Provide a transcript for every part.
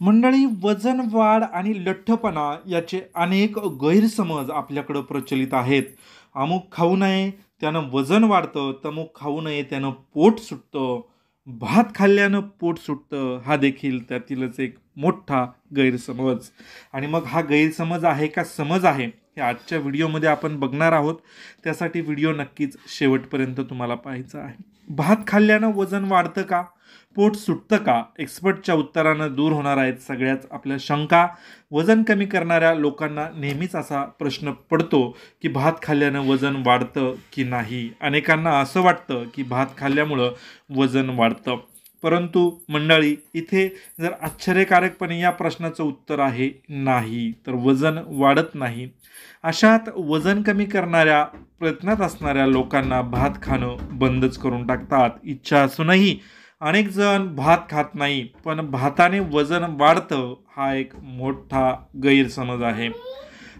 मंडळी, वजन वाढ आणि लठ्ठपणा याचे अनेक गैरसमज आपल्याकडे प्रचलित आहेत. अमुक खाऊ नये त्यानं वजन वाढतं, तमुक खाऊ नये त्यानं पोट सुटतं, भात खाल्ल्यानं पोट सुटतं, हा देखील त्यातीलच एक मोठा गैरसमज. आणि मग हा गैरसमज आहे का समज आहे हे आजच्या व्हिडिओमध्ये आपण बघणार आहोत. त्यासाठी व्हिडिओ नक्कीच शेवटपर्यंत तुम्हाला पाहायचा आहे. भात खाल्ल्यानं वजन वाढतं का, पोट सुटतं का? एक्सपर्टच्या उत्तरानं दूर होणार आहेत सगळ्याच आपल्या शंका. वजन कमी करणाऱ्या लोकांना नेहमीच असा प्रश्न पडतो की भात खाल्ल्यानं वजन वाढतं की नाही. अनेकांना असं वाटतं की भात खाल्ल्यामुळं वजन वाढतं. परंतु मंडळी, इथे जर आश्चर्यकारकपणे या प्रश्नाचं उत्तर आहे नाही, तर वजन वाढत नाही. अशात वजन कमी करणाऱ्या प्रयत्नात असणाऱ्या लोकांना भात खाणं बंदच करून टाकतात. इच्छा असूनही अनेक जण भात खात नाही, पण भाताने वजन वाढतं हा एक मोठा गैरसमज आहे.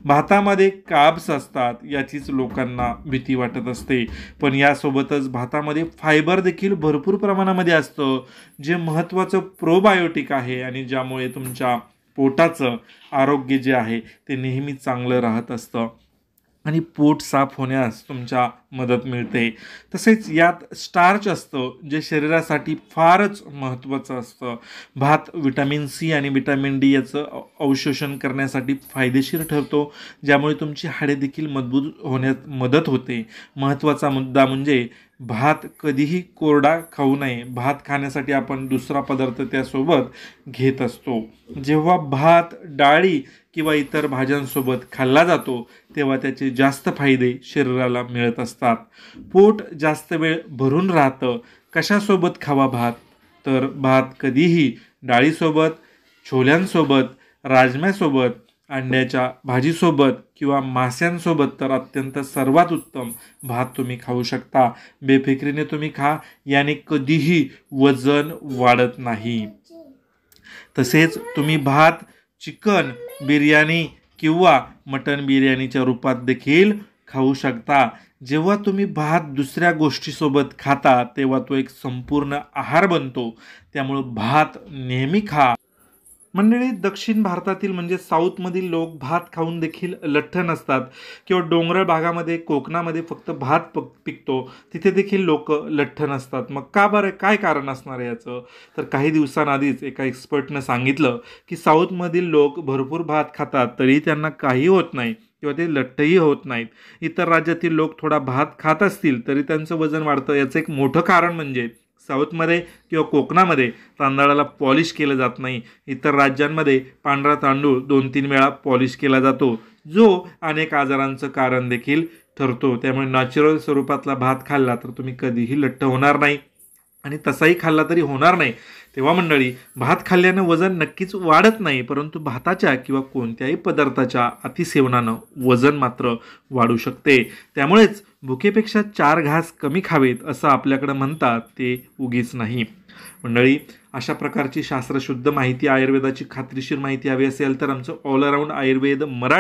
भातामध्ये कार्ब्स असतात याचीच लोकांना भीती वाटत असते, पण यासोबतच भातामध्ये फायबर देखील भरपूर प्रमाणामध्ये असतं, जे महत्त्वाचं प्रोबायोटिक आहे आणि ज्यामुळे तुमच्या पोटाचं आरोग्य जे आहे ते नेहमी चांगलं राहत असतं आणि पोट साफ होण्यास तुमच्या मदत मिळते. तसेच यात स्टार्च असतं, जे शरीरासाठी फारच महत्त्वाचं असतं. भात विटॅमिन सी आणि विटॅमिन डी याचं अवशोषण करण्यासाठी फायदेशीर ठरतो, ज्यामुळे तुमची हाडे देखील मजबूत होण्यात मदत होते. महत्त्वाचा मुद्दा म्हणजे भात कधीही कोरडा खाऊ नये. भात खाण्यासाठी आपण दुसरा पदार्थ त्यासोबत घेत असतो. जेव्हा भात डाळी किंवा इतर भाज्यांसोबत खाल्ला जातो तेव्हा त्याचे जास्त फायदे शरीराला मिळत असतात. पोट जास्त वेळ भरून राहतं. कशासोबत खावा भात? तर भात कधीही डाळीसोबत, छोल्यांसोबत, राजम्यासोबत, अंड्याच्या भाजीसोबत किंवा मास्यांसोबत तर अत्यंत सर्वात उत्तम भात तुम्ही खाऊ शकता. बेफिक्रीने तुम्ही खा, याने कधीही वजन वाढत नाही. तसेच तुम्ही भात चिकन बिर्याणी किंवा मटण बिर्याणीच्या रूपात देखील खाऊ शकता. जेव्हा तुम्ही भात दुसऱ्या गोष्टीसोबत खाता तेव्हा तो एक संपूर्ण आहार बनतो. त्यामुळं भात नेहमी खा. मंडळी, दक्षिण भारतातील म्हणजे साऊथमधील लोक भात खाऊन देखील लठ्ठ नसतात किंवा डोंगराळ भागामध्ये कोकणामध्ये फक्त भात पिकतो तिथे देखील लोक लठ्ठ नसतात. मग का बरं, काय कारण असणार आहे याचं? तर काही दिवसांआधीच एका एक्सपर्टनं सांगितलं की साऊथमधील लोक भरपूर भात खातात तरी त्यांना काही होत नाही किंवा ते लठ्ठही होत नाहीत. इतर राज्यातील लोक थोडा भात खात असतील तरी त्यांचं वजन वाढतं. याचं एक मोठं कारण म्हणजे साऊथमध्ये किंवा कोकणामध्ये तांदळाला पॉलिश केलं जात नाही. इतर राज्यांमध्ये पांढरा तांदूळ 2-3 वेळा पॉलिश केला जातो, जो अनेक आजारांचं कारण देखील ठरतो. त्यामुळे नॅचरल स्वरूपातला भात खाल्ला तर तुम्ही कधीही लठ्ठ होणार नाही आणि तसाही खाल्ला तरी होणार नाही. तेव्हा मंडळी, भात खाल्ल्यानं वजन नक्कीच वाढत नाही, परंतु भाताच्या किंवा कोणत्याही पदार्थाच्या अतिसेवनानं वजन मात्र वाढू शकते. त्यामुळेच भुकेपेक्षा 4 घास कमी खावेत असं आपल्याकडं म्हणतात ते उगीच नाही. मंडळी, अशा प्रकारची शास्त्रशुद्ध माहिती, आयुर्वेदाची खात्रीशीर माहिती हवी असेल तर आमचं ऑल अराऊंड आयुर्वेद मराठी